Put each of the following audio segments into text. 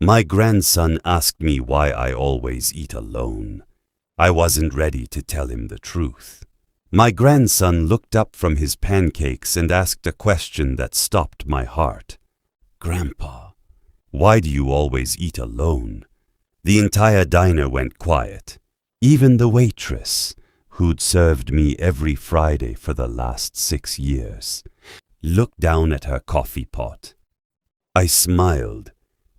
My grandson asked me why I always eat alone. I wasn't ready to tell him the truth. My grandson looked up from his pancakes and asked a question that stopped my heart. "Grandpa, why do you always eat alone?" The entire diner went quiet. Even the waitress, who'd served me every Friday for the last 6 years, looked down at her coffee pot. I smiled,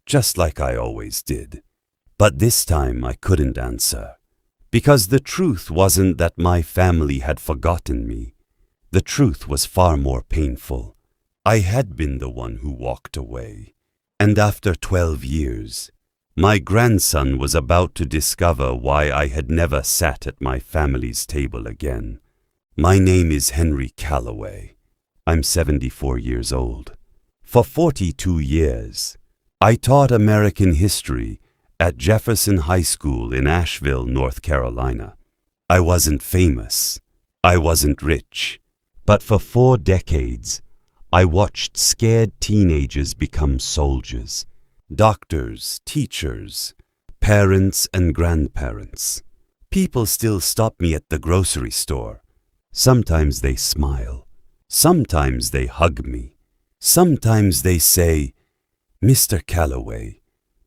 just like I always did. But this time I couldn't answer. Because the truth wasn't that my family had forgotten me. The truth was far more painful. I had been the one who walked away. And after 12 years, my grandson was about to discover why I had never sat at my family's table again. My name is Henry Calloway. I'm 74 years old. For 42 years, I taught American history at Jefferson High School in Asheville, North Carolina. I wasn't famous. I wasn't rich. But for 4 decades, I watched scared teenagers become soldiers, doctors, teachers, parents, and grandparents. People still stop me at the grocery store. Sometimes they smile. Sometimes they hug me. Sometimes they say, "Mr. Calloway,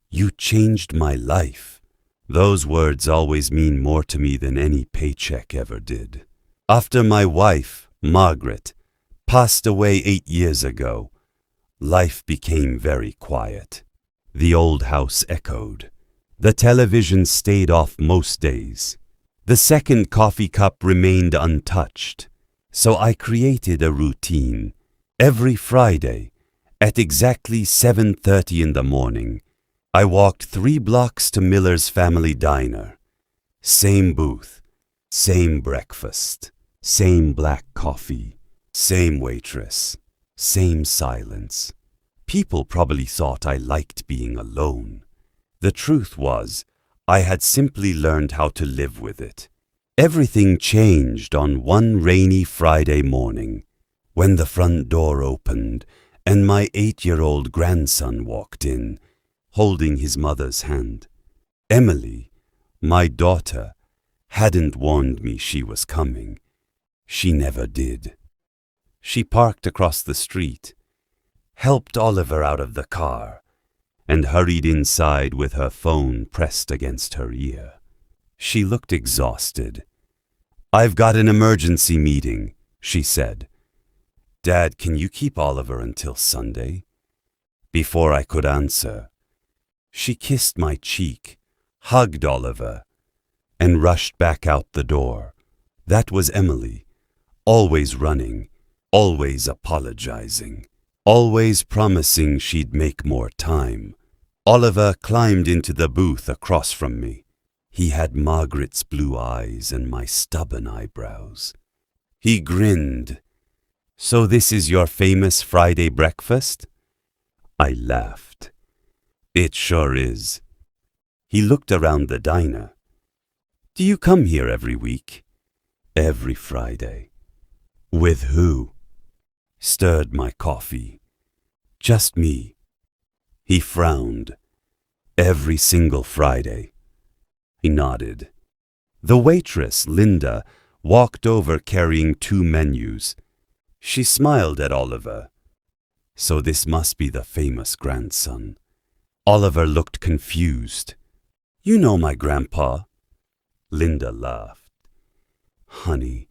you changed my life." Those words always mean more to me than any paycheck ever did. After my wife, Margaret, passed away 8 years ago, life became very quiet. The old house echoed. The television stayed off most days. The second coffee cup remained untouched. So I created a routine. Every Friday, at exactly 7:30 in the morning, I walked 3 blocks to Miller's Family Diner. Same booth, same breakfast, same black coffee, same waitress, same silence. People probably thought I liked being alone. The truth was, I had simply learned how to live with it. Everything changed on one rainy Friday morning, when the front door opened and my 8-year-old grandson walked in, holding his mother's hand. Emily, my daughter, hadn't warned me she was coming. She never did. She parked across the street, helped Oliver out of the car, and hurried inside with her phone pressed against her ear. She looked exhausted. "I've got an emergency meeting," she said. "Dad, can you keep Oliver until Sunday?" Before I could answer, she kissed my cheek, hugged Oliver, and rushed back out the door. That was Emily, always running, always apologizing, always promising she'd make more time. Oliver climbed into the booth across from me. He had Margaret's blue eyes and my stubborn eyebrows. He grinned. "So this is your famous Friday breakfast?" I laughed. "It sure is." He looked around the diner. "Do you come here every week?" "Every Friday." "With who?" Stirred my coffee. "Just me." He frowned. "Every single Friday." He nodded. The waitress, Linda, walked over carrying 2 menus. She smiled at Oliver. So this must be the famous grandson. Oliver looked confused. "You know my grandpa?" Linda laughed. "Honey,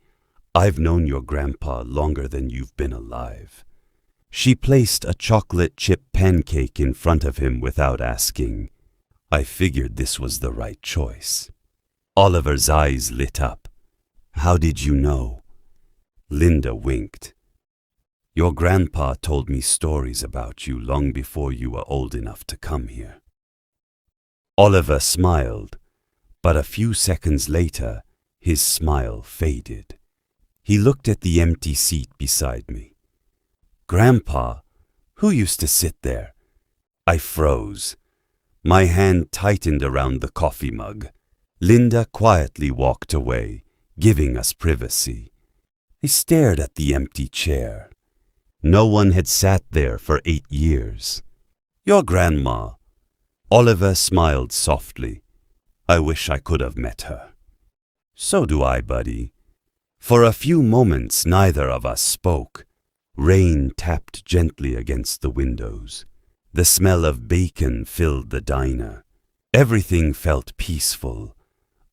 I've known your grandpa longer than you've been alive." She placed a chocolate chip pancake in front of him without asking. I figured this was the right choice. Oliver's eyes lit up. "How did you know?" Linda winked. "Your grandpa told me stories about you long before you were old enough to come here." Oliver smiled, but a few seconds later, his smile faded. He looked at the empty seat beside me. "Grandpa, who used to sit there?" I froze. My hand tightened around the coffee mug. Linda quietly walked away, giving us privacy. I stared at the empty chair. No one had sat there for 8 years. "Your grandma." Oliver smiled softly. I wish I could have met her. So do I, buddy. For a few moments neither of us spoke. Rain tapped gently against the windows. The smell of bacon filled the diner. Everything felt peaceful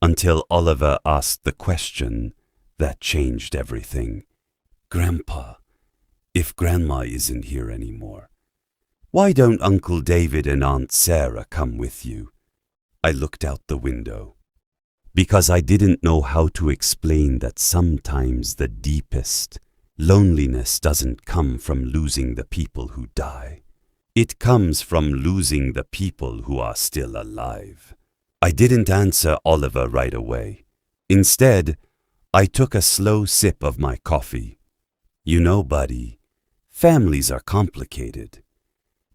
until Oliver asked the question that changed everything. Grandpa, if Grandma isn't here anymore, why don't Uncle David and Aunt Sarah come with you? I looked out the window because I didn't know how to explain that sometimes the deepest loneliness doesn't come from losing the people who die. It comes from losing the people who are still alive. I didn't answer Oliver right away. Instead, I took a slow sip of my coffee. You know, buddy, families are complicated.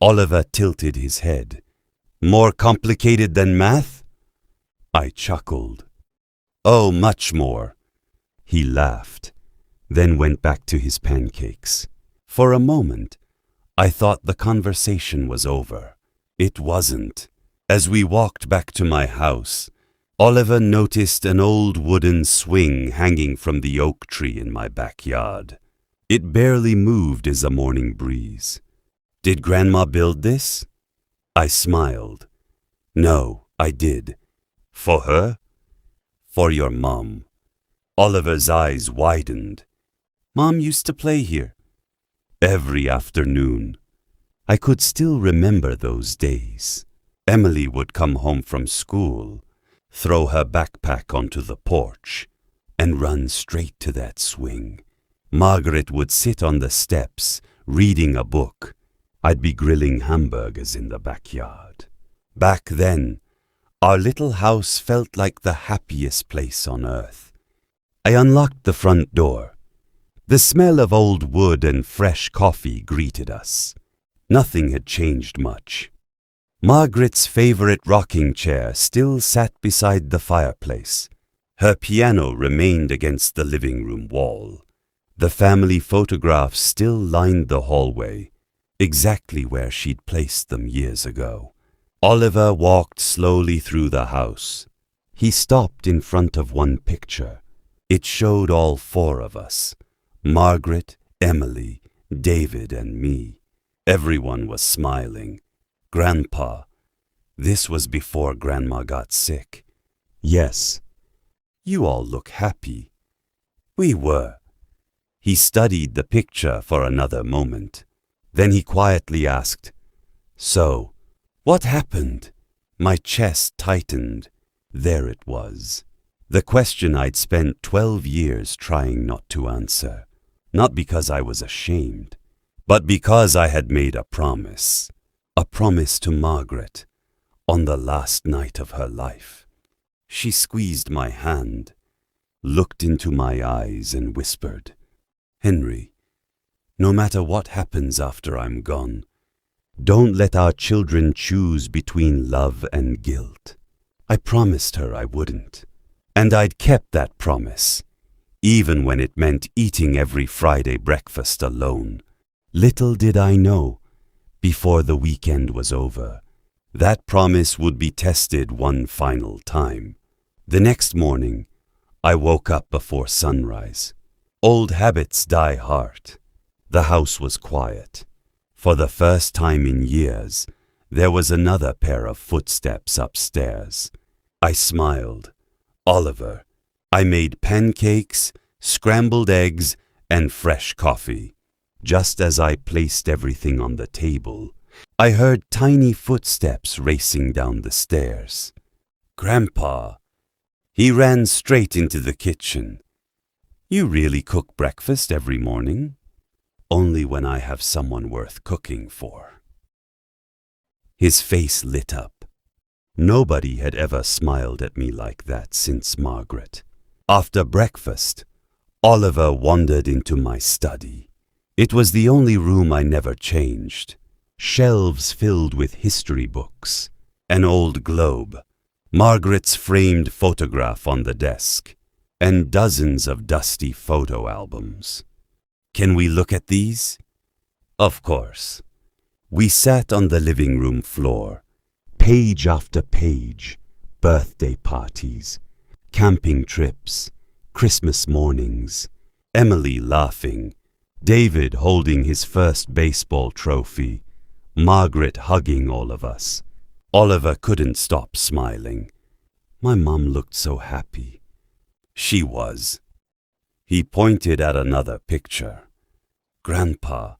Oliver tilted his head. More complicated than math? I chuckled. Oh, much more. He laughed, then went back to his pancakes. For a moment, I thought the conversation was over. It wasn't. As we walked back to my house, Oliver noticed an old wooden swing hanging from the oak tree in my backyard. It barely moved as a morning breeze. Did Grandma build this? I smiled. No, I did. For her? For your mom. Oliver's eyes widened. Mom used to play here. Every afternoon. I could still remember those days. Emily would come home from school, throw her backpack onto the porch, and run straight to that swing. Margaret would sit on the steps, reading a book. I'd be grilling hamburgers in the backyard. Back then, our little house felt like the happiest place on earth. I unlocked the front door. The smell of old wood and fresh coffee greeted us. Nothing had changed much. Margaret's favorite rocking chair still sat beside the fireplace. Her piano remained against the living room wall. The family photographs still lined the hallway, exactly where she'd placed them years ago. Oliver walked slowly through the house. He stopped in front of one picture. It showed all four of us: Margaret, Emily, David, and me. Everyone was smiling. Grandpa. This was before Grandma got sick. Yes. You all look happy. We were. He studied the picture for another moment. Then he quietly asked, So, what happened? My chest tightened. There it was. The question I'd spent 12 years trying not to answer. Not because I was ashamed, but because I had made a promise. A promise to Margaret on the last night of her life. She squeezed my hand, looked into my eyes, and whispered, Henry, no matter what happens after I'm gone, don't let our children choose between love and guilt. I promised her I wouldn't, and I'd kept that promise, even when it meant eating every Friday breakfast alone. Little did I know, before the weekend was over, that promise would be tested one final time. The next morning, I woke up before sunrise. Old habits die hard. The house was quiet. For the first time in years, there was another pair of footsteps upstairs. I smiled. Oliver. I made pancakes, scrambled eggs, and fresh coffee. Just as I placed everything on the table, I heard tiny footsteps racing down the stairs. Grandpa. He ran straight into the kitchen. You really cook breakfast every morning? Only when I have someone worth cooking for. His face lit up. Nobody had ever smiled at me like that since Margaret. After breakfast, Oliver wandered into my study. It was the only room I never changed. Shelves filled with history books, an old globe, Margaret's framed photograph on the desk, and dozens of dusty photo albums. Can we look at these? Of course. We sat on the living room floor. Page after page, birthday parties, camping trips, Christmas mornings, Emily laughing, David holding his first baseball trophy, Margaret hugging all of us. Oliver couldn't stop smiling. My mom looked so happy. She was. He pointed at another picture. Grandpa,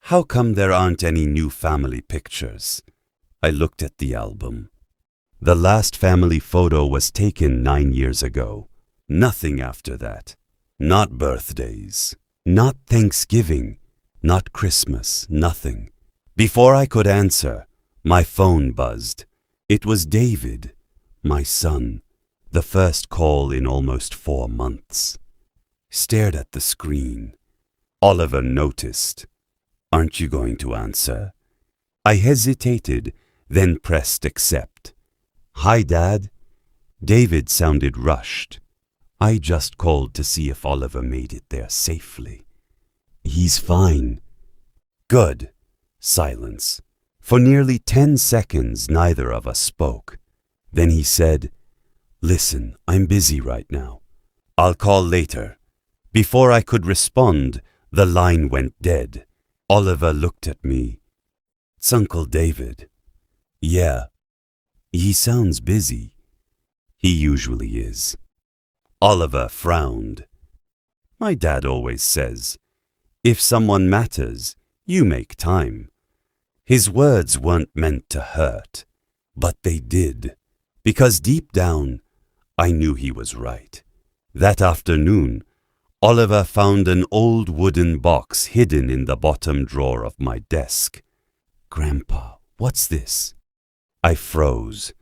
how come there aren't any new family pictures? I looked at the album. The last family photo was taken 9 years ago. Nothing after that. Not birthdays. Not Thanksgiving. Not Christmas. Nothing. Before I could answer, my phone buzzed. It was David, my son, the first call in almost 4 months. Stared at the screen. Oliver noticed. Aren't you going to answer? I hesitated, then pressed accept. Hi, Dad. David sounded rushed. I just called to see if Oliver made it there safely. He's fine. Good. Silence. For nearly 10 seconds, neither of us spoke. Then he said, Listen, I'm busy right now. I'll call later. Before I could respond, the line went dead. Oliver looked at me. It's Uncle David. Yeah. He sounds busy. He usually is. Oliver frowned. My dad always says, if someone matters, you make time. His words weren't meant to hurt, but they did, because deep down, I knew he was right. That afternoon, Oliver found an old wooden box hidden in the bottom drawer of my desk. Grandpa, what's this? I froze.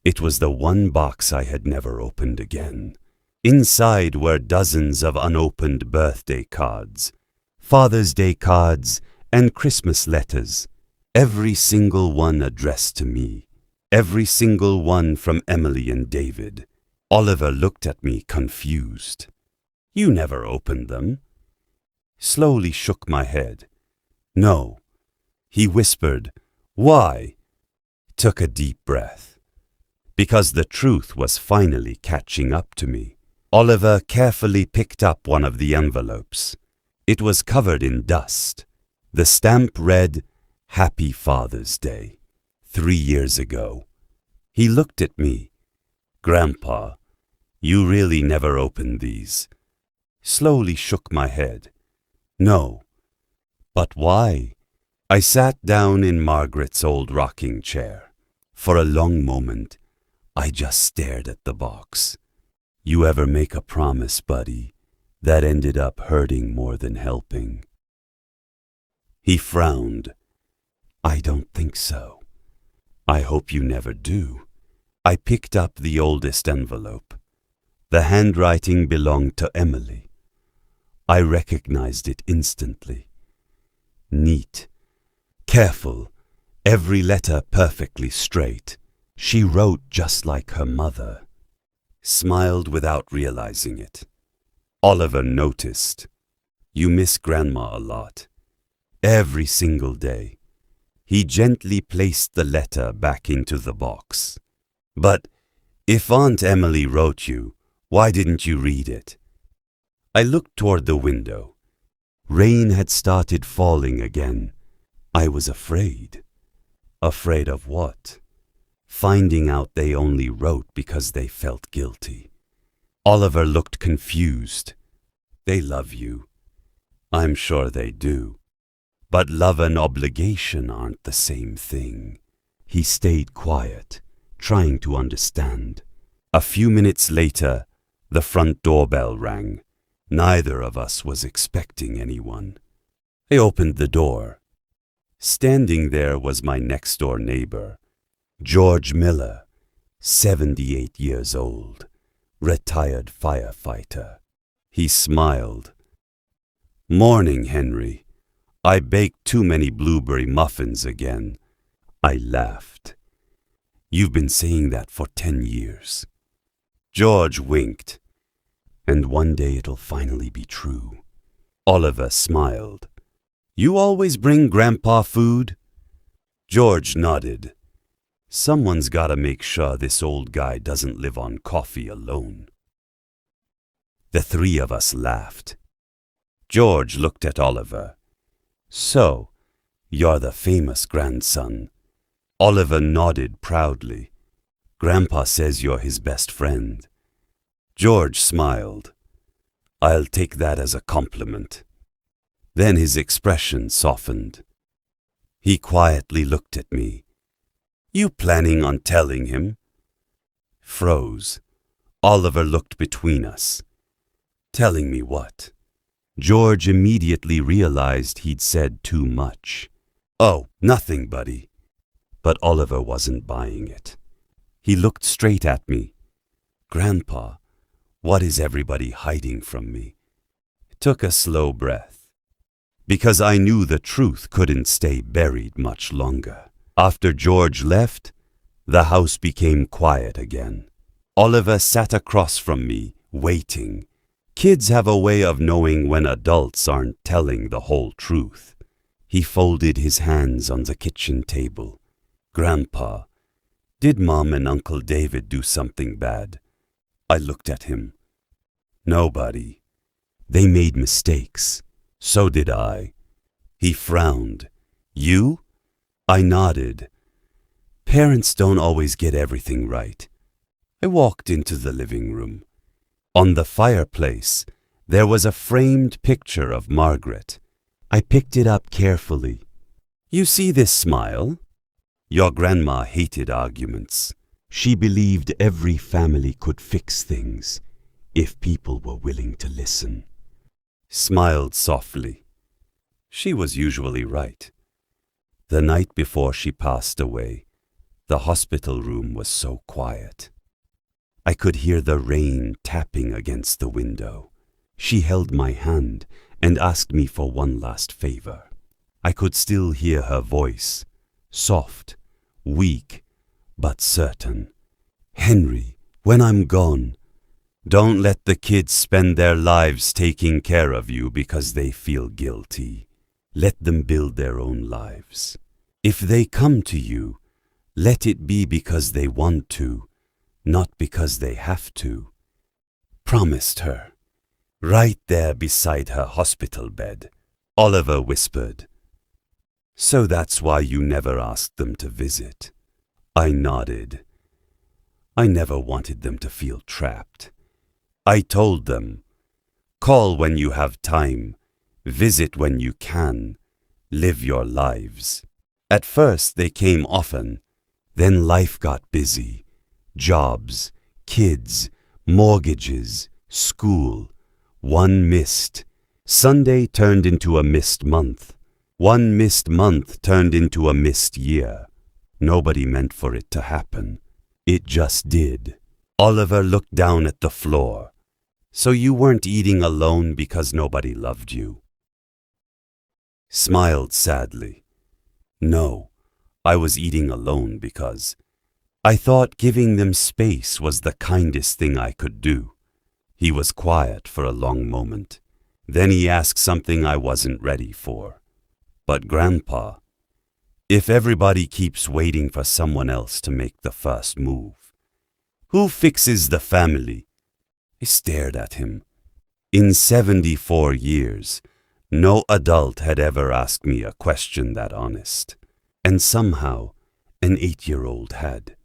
It was the one box I had never opened again. Inside were dozens of unopened birthday cards, Father's Day cards, and Christmas letters, every single one addressed to me, every single one from Emily and David. Oliver looked at me confused. You never opened them. Slowly shook my head. No. He whispered, Why? Took a deep breath. Because the truth was finally catching up to me. Oliver carefully picked up one of the envelopes. It was covered in dust. The stamp read, Happy Father's Day, 3 years ago. He looked at me. Grandpa, you really never opened these. Slowly shook my head. No. But why? I sat down in Margaret's old rocking chair. For a long moment, I just stared at the box. You ever make a promise, buddy, that ended up hurting more than helping? He frowned. I don't think so. I hope you never do. I picked up the oldest envelope. The handwriting belonged to Emily. I recognized it instantly. Neat. Careful. Every letter perfectly straight. She wrote just like her mother. Smiled without realizing it. Oliver noticed. You miss Grandma a lot. Every single day. He gently placed the letter back into the box. But if Aunt Emily wrote you, why didn't you read it? I looked toward the window. Rain had started falling again. I was afraid. Afraid of what? Finding out they only wrote because they felt guilty. Oliver looked confused. They love you. I'm sure they do. But love and obligation aren't the same thing. He stayed quiet, trying to understand. A few minutes later, the front doorbell rang. Neither of us was expecting anyone. I opened the door. Standing there was my next-door neighbor, George Miller, 78 years old, retired firefighter. He smiled. Morning, Henry. I baked too many blueberry muffins again. I laughed. You've been saying that for 10 years. George winked. And one day it'll finally be true. Oliver smiled. You always bring Grandpa food? George nodded. Someone's gotta make sure this old guy doesn't live on coffee alone. The three of us laughed. George looked at Oliver. So, you're the famous grandson. Oliver nodded proudly. Grandpa says you're his best friend. George smiled. I'll take that as a compliment. Then his expression softened. He quietly looked at me. You planning on telling him? Froze. Oliver looked between us. Telling me what? George immediately realized he'd said too much. Oh, nothing, buddy. But Oliver wasn't buying it. He looked straight at me. Grandpa, what is everybody hiding from me? Took a slow breath. Because I knew the truth couldn't stay buried much longer. After George left, the house became quiet again. Oliver sat across from me, waiting. Kids have a way of knowing when adults aren't telling the whole truth. He folded his hands on the kitchen table. Grandpa, did Mom and Uncle David do something bad? I looked at him. Nobody. They made mistakes. So did I. He frowned. You? I nodded. Parents don't always get everything right. I walked into the living room. On the fireplace, there was a framed picture of Margaret. I picked it up carefully. You see this smile? Your grandma hated arguments. She believed every family could fix things if people were willing to listen. Smiled softly. She was usually right. The night before she passed away, the hospital room was so quiet. I could hear the rain tapping against the window. She held my hand and asked me for one last favor. I could still hear her voice, soft, weak, but certain. Henry, when I'm gone, don't let the kids spend their lives taking care of you because they feel guilty. Let them build their own lives. If they come to you, let it be because they want to, not because they have to. Promised her. Right there beside her hospital bed. Oliver whispered. So that's why you never asked them to visit. I nodded. I never wanted them to feel trapped. I told them, call when you have time, visit when you can, live your lives. At first they came often, then life got busy. Jobs, kids, mortgages, school. One missed. Sunday turned into a missed month. One missed month turned into a missed year. Nobody meant for it to happen. It just did. Oliver looked down at the floor. So you weren't eating alone because nobody loved you? Smiled sadly. No, I was eating alone because I thought giving them space was the kindest thing I could do. He was quiet for a long moment. Then he asked something I wasn't ready for. But Grandpa, if everybody keeps waiting for someone else to make the first move, who fixes the family? I stared at him. In 74 years, no adult had ever asked me a question that honest. And somehow, an 8-year-old had.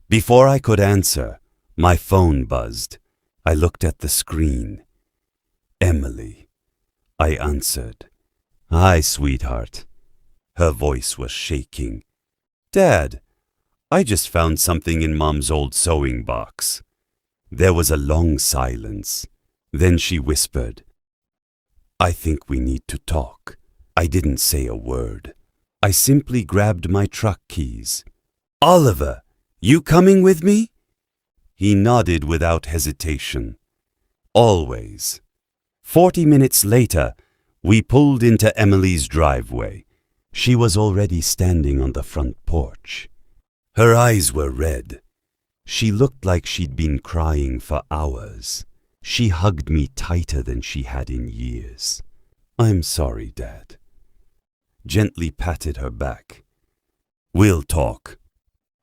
Before I could answer, my phone buzzed. I looked at the screen. Emily. I answered. Hi, sweetheart. Her voice was shaking. Dad, I just found something in Mom's old sewing box. There was a long silence. Then she whispered, I think we need to talk. I didn't say a word. I simply grabbed my truck keys. Oliver, you coming with me? He nodded without hesitation. Always. 40 minutes later, we pulled into Emily's driveway. She was already standing on the front porch. Her eyes were red. She looked like she'd been crying for hours. She hugged me tighter than she had in years. I'm sorry, Dad. Gently patted her back. We'll talk.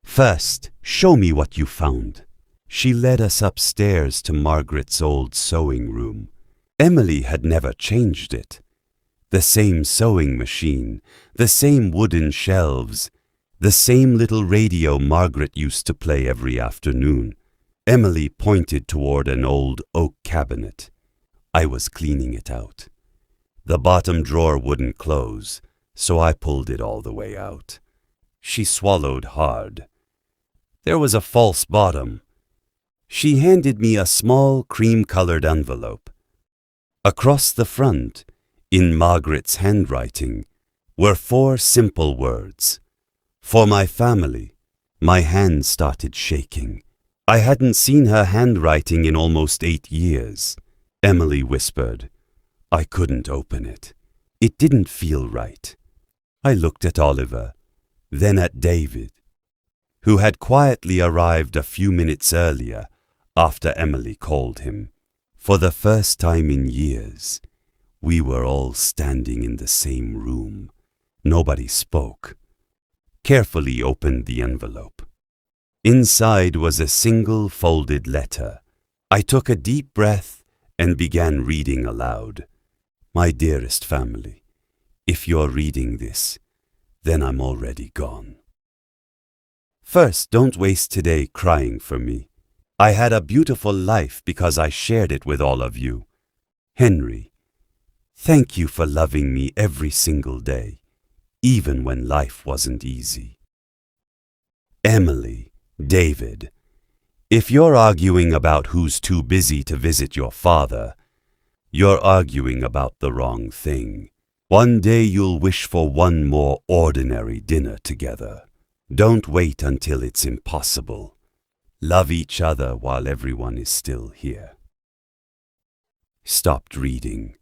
First, show me what you found. She led us upstairs to Margaret's old sewing room. Emily had never changed it. The same sewing machine, the same wooden shelves, the same little radio Margaret used to play every afternoon. Emily pointed toward an old oak cabinet. I was cleaning it out. The bottom drawer wouldn't close, so I pulled it all the way out. She swallowed hard. There was a false bottom. She handed me a small cream-colored envelope. Across the front, in Margaret's handwriting, were 4 simple words. For my family. My hand started shaking. I hadn't seen her handwriting in almost 8 years. Emily whispered. I couldn't open it. It didn't feel right. I looked at Oliver, then at David, who had quietly arrived a few minutes earlier after Emily called him. For the first time in years, we were all standing in the same room. Nobody spoke. Carefully opened the envelope. Inside was a single folded letter. I took a deep breath and began reading aloud. My dearest family, if you're reading this, then I'm already gone. First, don't waste today crying for me. I had a beautiful life because I shared it with all of you. Henry, thank you for loving me every single day, even when life wasn't easy. Emily, David, if you're arguing about who's too busy to visit your father, you're arguing about the wrong thing. One day you'll wish for one more ordinary dinner together. Don't wait until it's impossible. Love each other while everyone is still here. Stopped reading.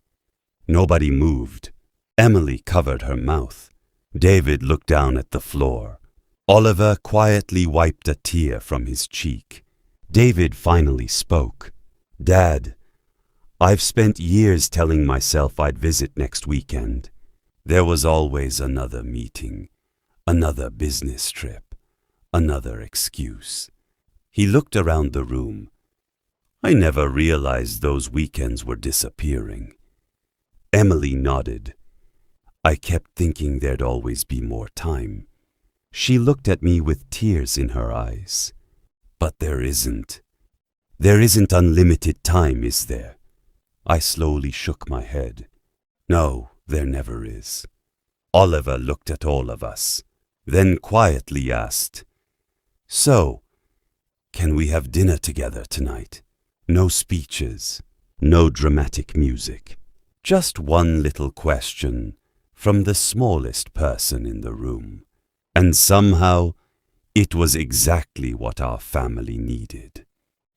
Nobody moved. Emily covered her mouth. David looked down at the floor. Oliver quietly wiped a tear from his cheek. David finally spoke. Dad, I've spent years telling myself I'd visit next weekend. There was always another meeting, another business trip, another excuse. He looked around the room. I never realized those weekends were disappearing. Emily nodded. I kept thinking there'd always be more time. She looked at me with tears in her eyes. But there isn't. There isn't unlimited time, is there? I slowly shook my head. No, there never is. Oliver looked at all of us, then quietly asked, So, can we have dinner together tonight? No speeches, no dramatic music. Just one little question from the smallest person in the room. And somehow, it was exactly what our family needed.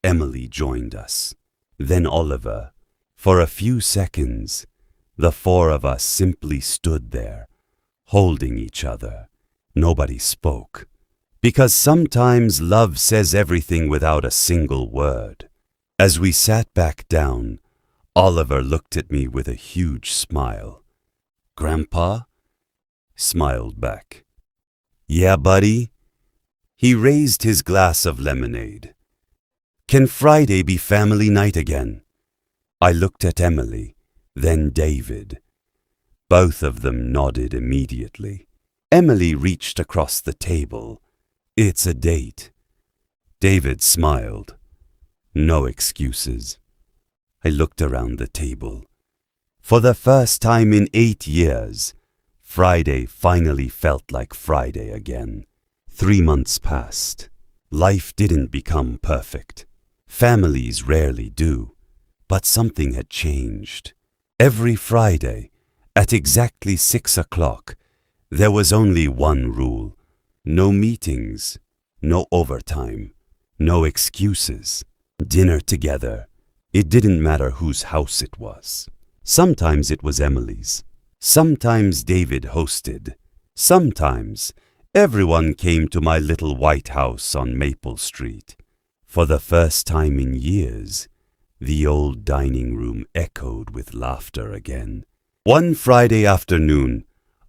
Emily joined us, then Oliver. For a few seconds, the 4 of us simply stood there, holding each other. Nobody spoke. Because sometimes love says everything without a single word. As we sat back down, Oliver looked at me with a huge smile. Grandpa? Smiled back. Yeah, buddy? He raised his glass of lemonade. Can Friday be family night again? I looked at Emily, then David. Both of them nodded immediately. Emily reached across the table. It's a date. David smiled. No excuses. I looked around the table. For the first time in 8 years, Friday finally felt like Friday again. 3 months passed. Life didn't become perfect. Families rarely do. But something had changed. Every Friday, at exactly 6 o'clock, there was only one rule. No meetings, no overtime, no excuses. Dinner together. It didn't matter whose house it was. Sometimes it was Emily's. Sometimes David hosted. Sometimes everyone came to my little white house on Maple Street. For the first time in years, the old dining room echoed with laughter again. One Friday afternoon,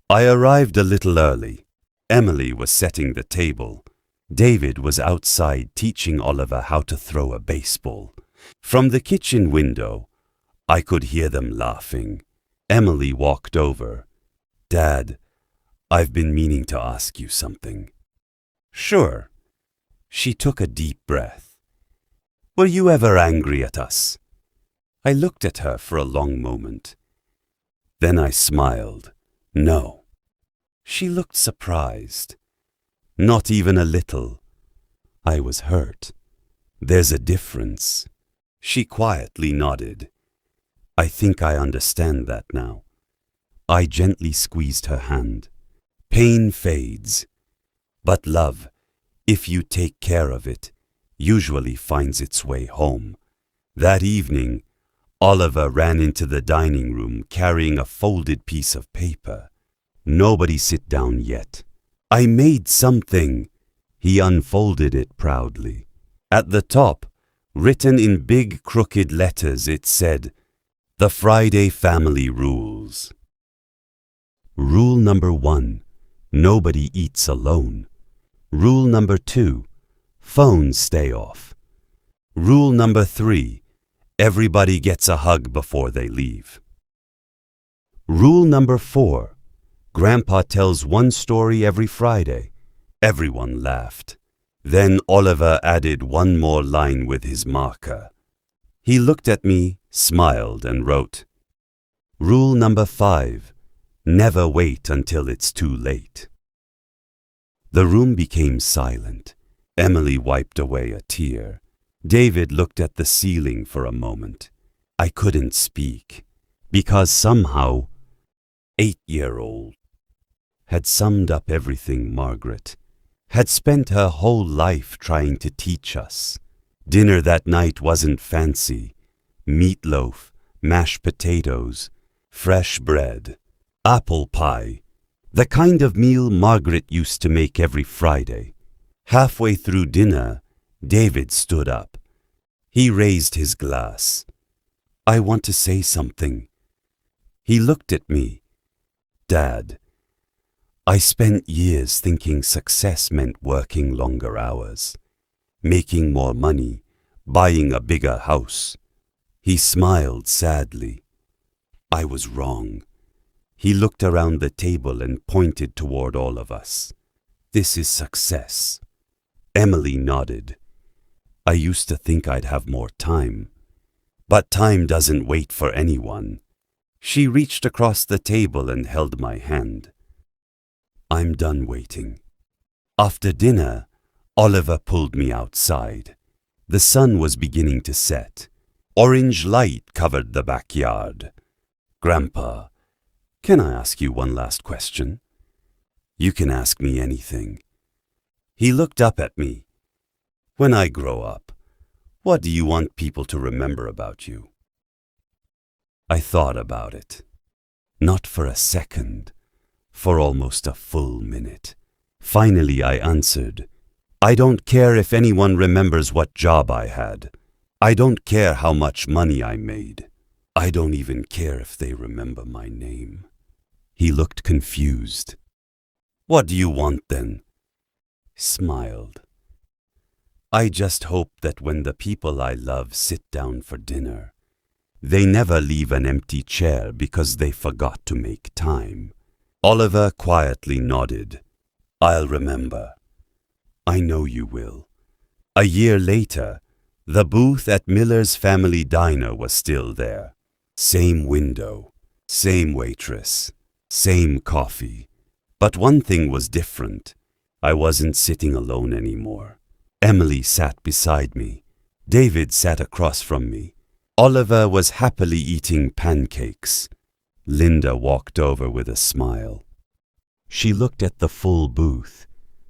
I arrived a little early. Emily was setting the table. David was outside teaching Oliver how to throw a baseball. From the kitchen window, I could hear them laughing. Emily walked over. "Dad, I've been meaning to ask you something." "Sure." She took a deep breath. "Were you ever angry at us?" I looked at her for a long moment. Then I smiled. "No." She looked surprised. "Not even a little." I was hurt. "There's a difference." She quietly nodded. "I think I understand that now." I gently squeezed her hand. "Pain fades, but love, if you take care of it, usually finds its way home." That evening, Oliver ran into the dining room carrying a folded piece of paper. "Nobody sit down yet. I made something." He unfolded it proudly. At the top, written in big crooked letters, it said, "The Friday Family Rules." Rule number 1, nobody eats alone. Rule number 2, phones stay off. Rule number 3, everybody gets a hug before they leave. Rule number 4, Grandpa tells one story every Friday. Everyone laughed. Then Oliver added one more line with his marker. He looked at me, smiled, and wrote, "Rule number 5, never wait until it's too late." The room became silent. Emily wiped away a tear. David looked at the ceiling for a moment. I couldn't speak, because somehow, 8-year-old had summed up everything Margaret had spent her whole life trying to teach us. Dinner that night wasn't fancy. Meatloaf, mashed potatoes, fresh bread, apple pie, the kind of meal Margaret used to make every Friday. Halfway through dinner, David stood up. He raised his glass. "I want to say something." He looked at me. "Dad, I spent years thinking success meant working longer hours, making more money, buying a bigger house." He smiled sadly. I was wrong. He looked around the table and pointed toward all of us. "This is success." Emily nodded. "I used to think I'd have more time. But time doesn't wait for anyone." She reached across the table and held my hand. "I'm done waiting." After dinner, Oliver pulled me outside. The sun was beginning to set. Orange light covered the backyard. "Grandpa, can I ask you one last question?" "You can ask me anything." He looked up at me. "When I grow up, what do you want people to remember about you?" I thought about it. Not for a second. For almost a full minute. Finally I answered, "I don't care if anyone remembers what job I had. I don't care how much money I made. I don't even care if they remember my name." He looked confused. "What do you want then?" Smiled. "I just hope that when the people I love sit down for dinner, they never leave an empty chair because they forgot to make time." Oliver quietly nodded. "I'll remember." "I know you will." A year later, the booth at Miller's Family Diner was still there. Same window, same waitress, same coffee. But one thing was different. I wasn't sitting alone anymore. Emily sat beside me. David sat across from me. Oliver was happily eating pancakes. Linda walked over with a smile. She looked at the full booth,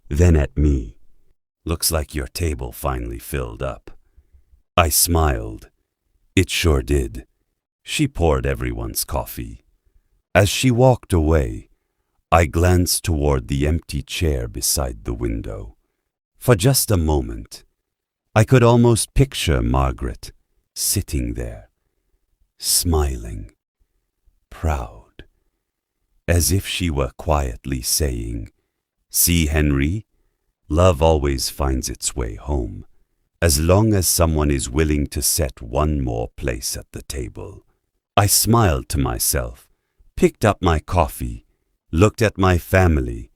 then at me. "Looks like your table finally filled up." I smiled. It sure did. She poured everyone's coffee. As she walked away, I glanced toward the empty chair beside the window. For just a moment, I could almost picture Margaret sitting there, smiling, proud, as if she were quietly saying, "See, Henry, Love always finds its way home, as long as someone is willing to set one more place at the table. I smiled to myself, picked up my coffee, looked at my family,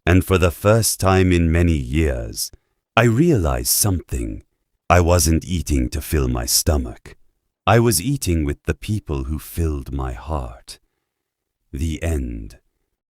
and for the first time in many years, I realized something. I wasn't eating to fill my stomach. I was eating with the people who filled my heart. The end.